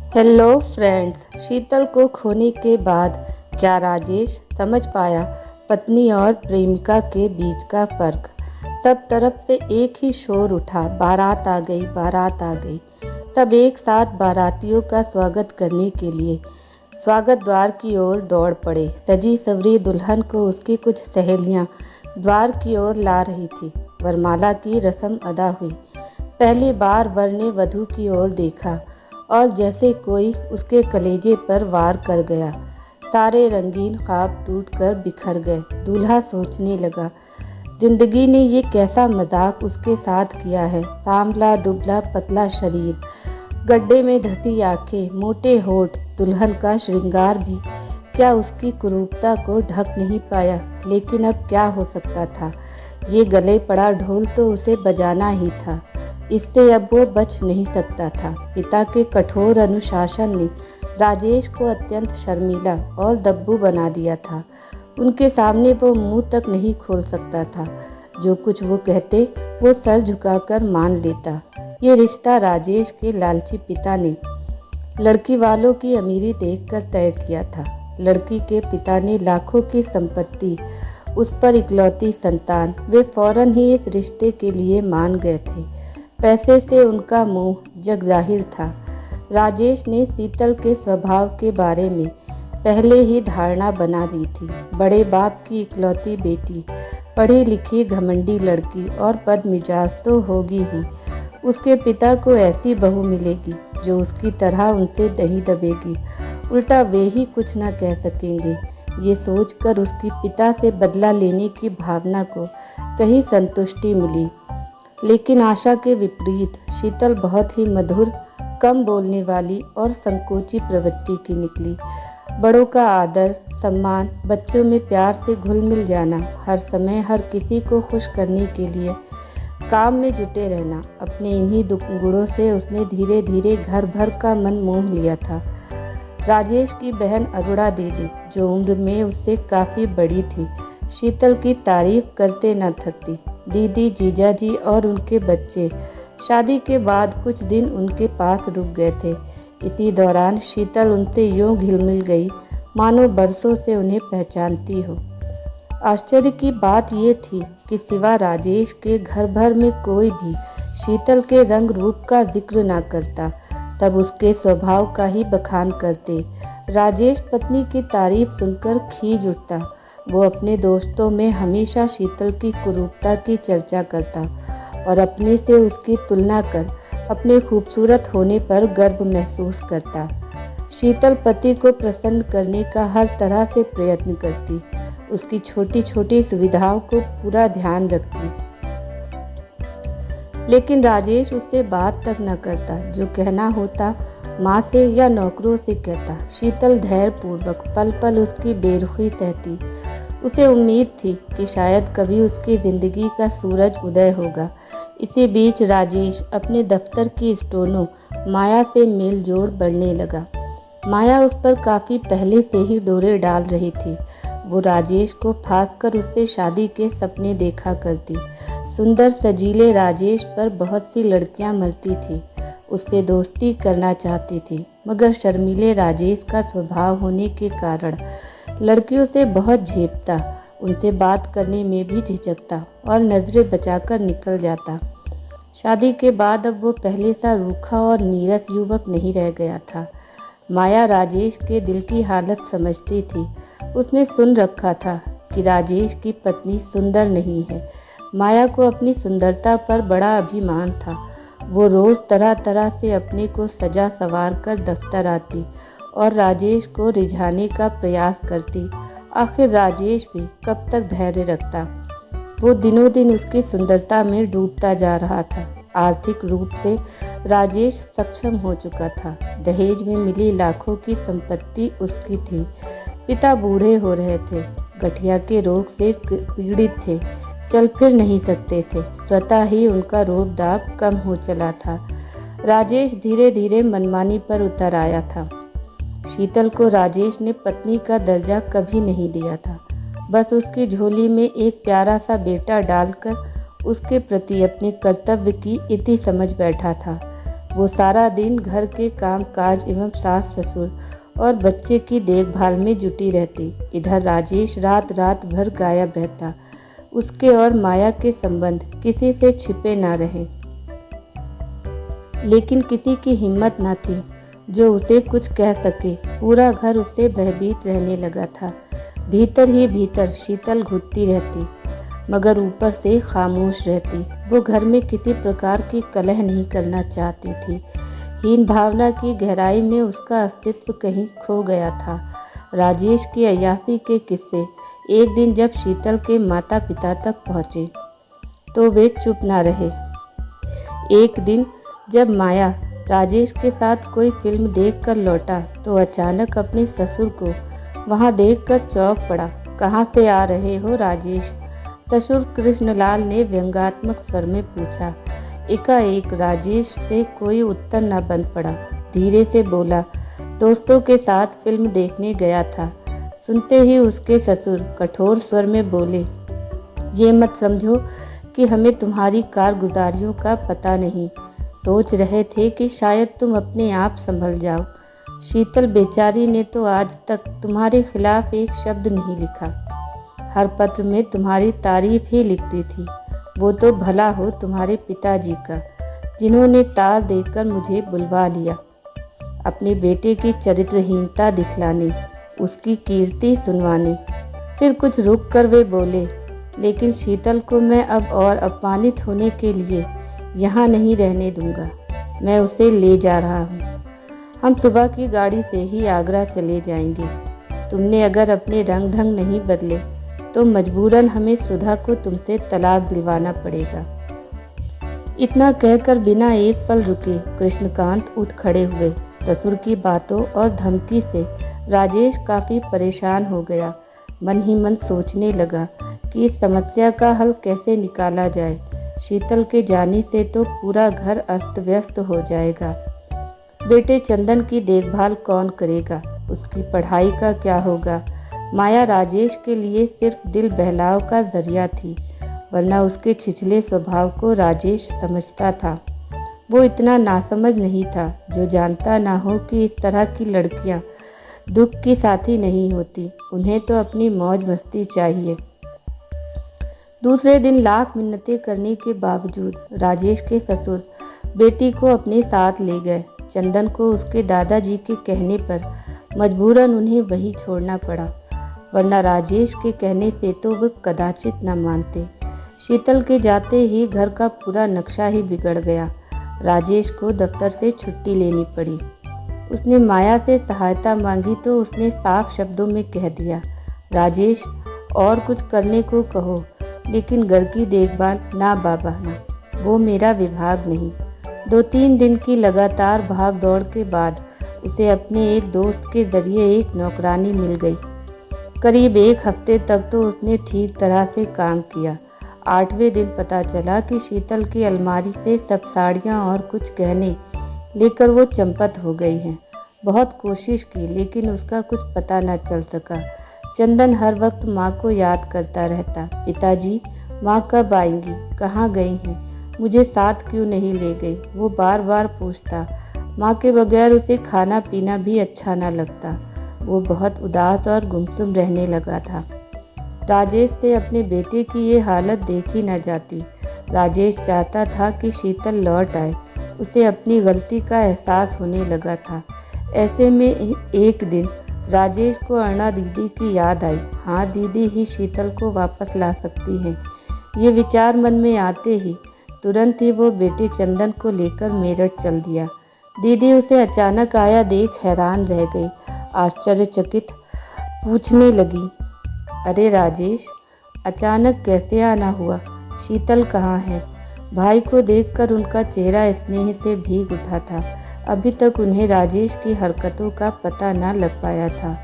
Hello friends. शीतल को खोने के बाद क्या राजेश समझ पाया पत्नी और प्रेमिका के बीच का फर्क। सब तरफ से एक ही शोर उठा, बारात आ गई, बारात आ गई। सब एक साथ बारातियों का स्वागत करने के लिए स्वागत द्वार की ओर दौड़ पड़े। सजी सवरी दुल्हन को उसकी कुछ सहेलियां द्वार की ओर ला रही थी। वरमाला की रस्म अदा हुई। पहली बार वर ने वधू की ओर देखा और जैसे कोई उसके कलेजे पर वार कर गया। सारे रंगीन ख्वाब टूटकर बिखर गए। दूल्हा सोचने लगा, जिंदगी ने ये कैसा मजाक उसके साथ किया है। सांवला दुबला पतला शरीर, गड्ढे में धसी आंखें, मोटे होठ। दुल्हन का श्रृंगार भी क्या उसकी कुरूपता को ढक नहीं पाया। लेकिन अब क्या हो सकता था। ये गले पड़ा ढोल तो उसे बजाना ही था। इससे अब वो बच नहीं सकता था। पिता के कठोर अनुशासन ने राजेश को अत्यंत शर्मीला और दब्बू बना दिया था। उनके सामने वो मुंह तक नहीं खोल सकता था। जो कुछ वो कहते वो सर झुकाकर मान लेता। ये रिश्ता राजेश के लालची पिता ने लड़की वालों की अमीरी देखकर तय किया था। लड़की के पिता ने लाखों की संपत्ति, उस पर इकलौती संतान। वे फौरन ही इस रिश्ते के लिए मान गए थे। पैसे से उनका मोह जग जाहिर था। राजेश ने शीतल के स्वभाव के बारे में पहले ही धारणा बना ली थी। बड़े बाप की इकलौती बेटी, पढ़ी लिखी घमंडी लड़की और बदमिजाज तो होगी ही। उसके पिता को ऐसी बहू मिलेगी जो उसकी तरह उनसे नहीं दबेगी। उल्टा वे ही कुछ न कह सकेंगे। ये सोचकर उसकी पिता से बदला लेने की भावना को कहीं संतुष्टि मिली। लेकिन आशा के विपरीत शीतल बहुत ही मधुर, कम बोलने वाली और संकोची प्रवृत्ति की निकली। बड़ों का आदर सम्मान, बच्चों में प्यार से घुल मिल जाना, हर समय हर किसी को खुश करने के लिए काम में जुटे रहना, अपने इन्हीं गुणों से उसने धीरे धीरे घर भर का मन मोह लिया था। राजेश की बहन अरुणा दीदी, जो उम्र में उससे काफ़ी बड़ी थी, शीतल की तारीफ करते न थकती। दीदी, जीजाजी और उनके बच्चे शादी के बाद कुछ दिन उनके पास रुक गए थे। इसी दौरान शीतल उनसे यूं घुल मिल गई मानो बरसों से उन्हें पहचानती हो। आश्चर्य की बात ये थी कि सिवा राजेश के घर भर में कोई भी शीतल के रंग रूप का जिक्र ना करता। सब उसके स्वभाव का ही बखान करते। राजेश पत्नी की तारीफ सुनकर खींच उठता। वो अपने दोस्तों में हमेशा शीतल की कुरूपता की चर्चा करता और अपने से उसकी तुलना कर अपने खूबसूरत होने पर गर्व महसूस करता। शीतल पति को प्रसन्न करने का हर तरह से प्रयत्न करती, उसकी छोटी छोटी सुविधाओं को पूरा ध्यान रखती। लेकिन राजेश उससे बात तक न करता। जो कहना होता माँ से या नौकरों से कहता। शीतल धैर्य पूर्वक पल पल उसकी बेरुखी सहती। उसे उम्मीद थी कि शायद कभी उसकी ज़िंदगी का सूरज उदय होगा। इसी बीच राजेश अपने दफ्तर की स्टोनो माया से मेल जोल बढ़ने लगा। माया उस पर काफ़ी पहले से ही डोरे डाल रही थी। वो राजेश को फांस कर उससे शादी के सपने देखा करती। सुंदर सजीले राजेश पर बहुत सी लड़कियां मरती थी, उससे दोस्ती करना चाहती थी, मगर शर्मीले राजेश का स्वभाव होने के कारण लड़कियों से बहुत झेपता, उनसे बात करने में भी झिझकता और नज़रें बचाकर निकल जाता। शादी के बाद अब वो पहले सा रूखा और नीरस युवक नहीं रह गया था। माया राजेश के दिल की हालत समझती थी। उसने सुन रखा था कि राजेश की पत्नी सुंदर नहीं है। माया को अपनी सुंदरता पर बड़ा अभिमान था। वो रोज़ तरह तरह से अपने को सजा संवार कर दफ्तर आती और राजेश को रिझाने का प्रयास करती। आखिर राजेश भी कब तक धैर्य रखता। वो दिनों दिन उसकी सुंदरता में डूबता जा रहा था। आर्थिक रूप से राजेश सक्षम हो चुका था। दहेज में मिली लाखों की संपत्ति उसकी थी। पिता बूढ़े हो रहे थे, गठिया के रोग से पीड़ित थे, चल फिर नहीं सकते थे। स्वतः ही उनका रोब दाब कम हो चला था। राजेश धीरे धीरे मनमानी पर उतर आया था। शीतल को राजेश ने पत्नी का दर्जा कभी नहीं दिया था। बस उसकी झोली में एक प्यारा सा बेटा डालकर उसके प्रति अपने कर्तव्य की इति समझ बैठा था। वो सारा दिन घर के काम काज एवं सास ससुर और बच्चे की देखभाल में जुटी रहती। इधर राजेश रात रात भर गायब रहता। उसके और माया के संबंध किसी से छिपे ना रहे, लेकिन किसी की हिम्मत न थी जो उसे कुछ कह सके। पूरा घर उससे भयभीत रहने लगा था। भीतर ही भीतर शीतल घुटती रहती, मगर ऊपर से खामोश रहती। वो घर में किसी प्रकार की कलह नहीं करना चाहती थी। हीन भावना की गहराई में उसका अस्तित्व कहीं खो गया था। राजेश की अय्यासी के किस्से एक दिन जब शीतल के माता पिता तक पहुँचे तो वे चुप ना रहे। एक दिन जब माया राजेश के साथ कोई फिल्म देखकर लौटा तो अचानक अपने ससुर को वहां देखकर चौंक पड़ा। कहाँ से आ रहे हो राजेश? ससुर कृष्णलाल ने व्यंग्यात्मक स्वर में पूछा। एकाएक राजेश से कोई उत्तर न बन पड़ा। धीरे से बोला, दोस्तों के साथ फिल्म देखने गया था। सुनते ही उसके ससुर कठोर स्वर में बोले, ये मत समझो कि हमें तुम्हारी कारगुजारियों का पता नहीं। सोच रहे थे कि शायद तुम अपने आप संभल जाओ। शीतल बेचारी ने तो आज तक तुम्हारे खिलाफ एक शब्द नहीं लिखा। हर पत्र में तुम्हारी तारीफ ही लिखती थी। वो तो भला हो तुम्हारे पिताजी का, जिन्होंने तार देकर मुझे बुलवा लिया, अपने बेटे की चरित्रहीनता दिखलाने, उसकी कीर्ति सुनवाने। फिर कुछ रुक कर वे बोले, लेकिन शीतल को मैं अब और अपमानित होने के लिए यहाँ नहीं रहने दूंगा। मैं उसे ले जा रहा हूँ। हम सुबह की गाड़ी से ही आगरा चले जाएंगे। तुमने अगर अपने रंग ढंग नहीं बदले तो मजबूरन हमें सुधा को तुमसे तलाक दिलवाना पड़ेगा। इतना कहकर बिना एक पल रुके कृष्णकांत उठ खड़े हुए। ससुर की बातों और धमकी से राजेश काफ़ी परेशान हो गया। मन ही मन सोचने लगा कि इस समस्या का हल कैसे निकाला जाए। शीतल के जाने से तो पूरा घर अस्त व्यस्त हो जाएगा। बेटे चंदन की देखभाल कौन करेगा? उसकी पढ़ाई का क्या होगा? माया राजेश के लिए सिर्फ दिल बहलाव का जरिया थी, वरना उसके छिछले स्वभाव को राजेश समझता था। वो इतना नासमझ नहीं था जो जानता ना हो कि इस तरह की लड़कियां दुख की साथी नहीं होती। उन्हें तो अपनी मौज मस्ती चाहिए। दूसरे दिन लाख मिन्नतें करने के बावजूद राजेश के ससुर बेटी को अपने साथ ले गए। चंदन को उसके दादाजी के कहने पर मजबूरन उन्हें वहीं छोड़ना पड़ा, वरना राजेश के कहने से तो वे कदाचित न मानते। शीतल के जाते ही घर का पूरा नक्शा ही बिगड़ गया। राजेश को दफ्तर से छुट्टी लेनी पड़ी। उसने माया से सहायता मांगी तो उसने साफ शब्दों में कह दिया, राजेश और कुछ करने को कहो, लेकिन घर की देखभाल ना बाबा ना, वो मेरा विभाग नहीं। 2-3 दिन की लगातार भाग दौड़ के बाद उसे अपने एक दोस्त के जरिए एक नौकरानी मिल गई। करीब 1 हफ्ते तक तो उसने ठीक तरह से काम किया। 8वें दिन पता चला कि शीतल की अलमारी से सब साड़ियाँ और कुछ गहने लेकर वो चंपत हो गई हैं। बहुत कोशिश की लेकिन उसका कुछ पता न चल सका। चंदन हर वक्त माँ को याद करता रहता। पिताजी, माँ कब आएंगी? कहाँ गई हैं? मुझे साथ क्यों नहीं ले गई? वो बार बार पूछता। माँ के बगैर उसे खाना पीना भी अच्छा न लगता। वो बहुत उदास और गुमसुम रहने लगा था। राजेश से अपने बेटे की ये हालत देखी न जाती। राजेश चाहता था कि शीतल लौट आए। उसे अपनी गलती का एहसास होने लगा था। ऐसे में एक दिन राजेश को अरुणा दीदी की याद आई। हाँ, दीदी ही शीतल को वापस ला सकती हैं। ये विचार मन में आते ही तुरंत ही वो बेटे चंदन को लेकर मेरठ चल दिया। दीदी उसे अचानक आया देख हैरान रह गई। आश्चर्यचकित पूछने लगी, अरे राजेश, अचानक कैसे आना हुआ? शीतल कहाँ है? भाई को देखकर उनका चेहरा स्नेह से भीग उठा था। अभी तक उन्हें राजेश की हरकतों का पता न लग पाया था।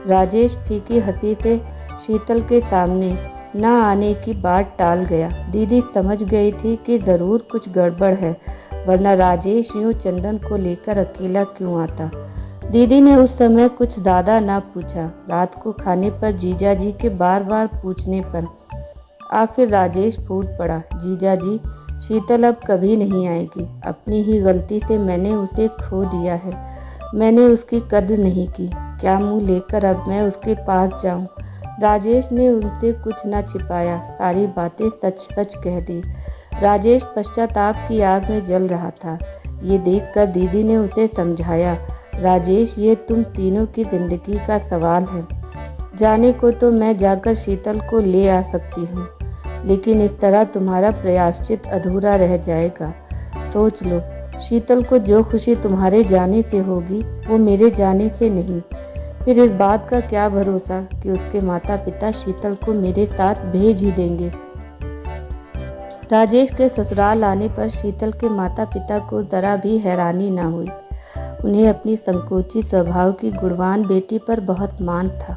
राजेश फीकी हंसी से शीतल के सामने न आने की बात टाल गया। दीदी समझ गई थी कि ज़रूर कुछ गड़बड़ है, वरना राजेश यूँ चंदन को लेकर अकेला क्यों आता। दीदी ने उस समय कुछ ज़्यादा ना पूछा। रात को खाने पर जीजा जी के बार बार पूछने पर आखिर राजेश फूट पड़ा, जीजा जी, शीतल अब कभी नहीं आएगी। अपनी ही गलती से मैंने उसे खो दिया है। मैंने उसकी कद्र नहीं की। क्या मुंह लेकर अब मैं उसके पास जाऊं? राजेश ने उनसे कुछ न छिपाया, सारी बातें सच सच कह दी। राजेश पश्चाताप की आग में जल रहा था। ये देखकर दीदी ने उसे समझाया, राजेश, ये तुम तीनों की जिंदगी का सवाल है। जाने को तो मैं जाकर शीतल को ले आ सकती हूँ, लेकिन इस तरह तुम्हारा प्रायश्चित अधूरा रह जाएगा। सोच लो, शीतल को जो खुशी तुम्हारे जाने से होगी वो मेरे जाने से नहीं। फिर इस बात का क्या भरोसा कि उसके माता पिता शीतल को मेरे साथ भेज ही देंगे। राजेश के ससुराल आने पर शीतल के माता पिता को जरा भी हैरानी न हुई। उन्हें अपनी संकोची स्वभाव की गुणवान बेटी पर बहुत मान था।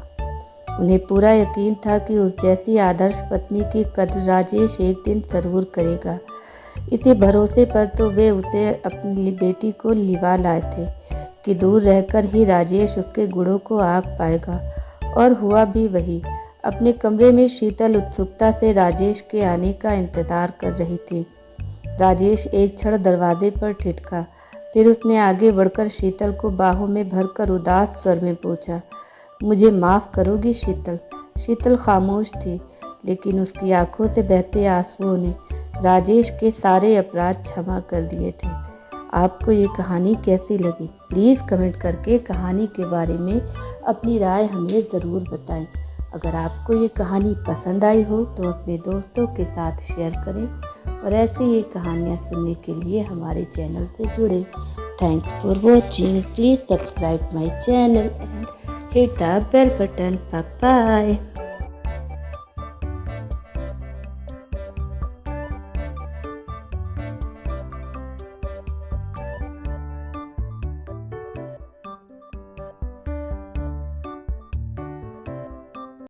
उन्हें पूरा यकीन था कि उस जैसी आदर्श पत्नी की कद्र राजेश एक दिन जरूर करेगा। इसी भरोसे पर तो वे उसे अपनी बेटी को लिवा लाए थे कि दूर रहकर ही राजेश उसके गुणों को आंक पाएगा। और हुआ भी वही। अपने कमरे में शीतल उत्सुकता से राजेश के आने का इंतजार कर रही थी। राजेश एक क्षण दरवाजे पर ठिठका, फिर उसने आगे बढ़कर शीतल को बाहों में भरकर उदास स्वर में पूछा, मुझे माफ़ करोगी शीतल? शीतल खामोश थी, लेकिन उसकी आंखों से बहते आंसुओं ने राजेश के सारे अपराध क्षमा कर दिए थे। आपको ये कहानी कैसी लगी? प्लीज़ कमेंट करके कहानी के बारे में अपनी राय हमें ज़रूर बताएं। अगर आपको ये कहानी पसंद आई हो तो अपने दोस्तों के साथ शेयर करें और ऐसी ही कहानियाँ सुनने के लिए हमारे चैनल से जुड़े। Thanks for watching. Please subscribe my channel and hit the bell button. Bye bye.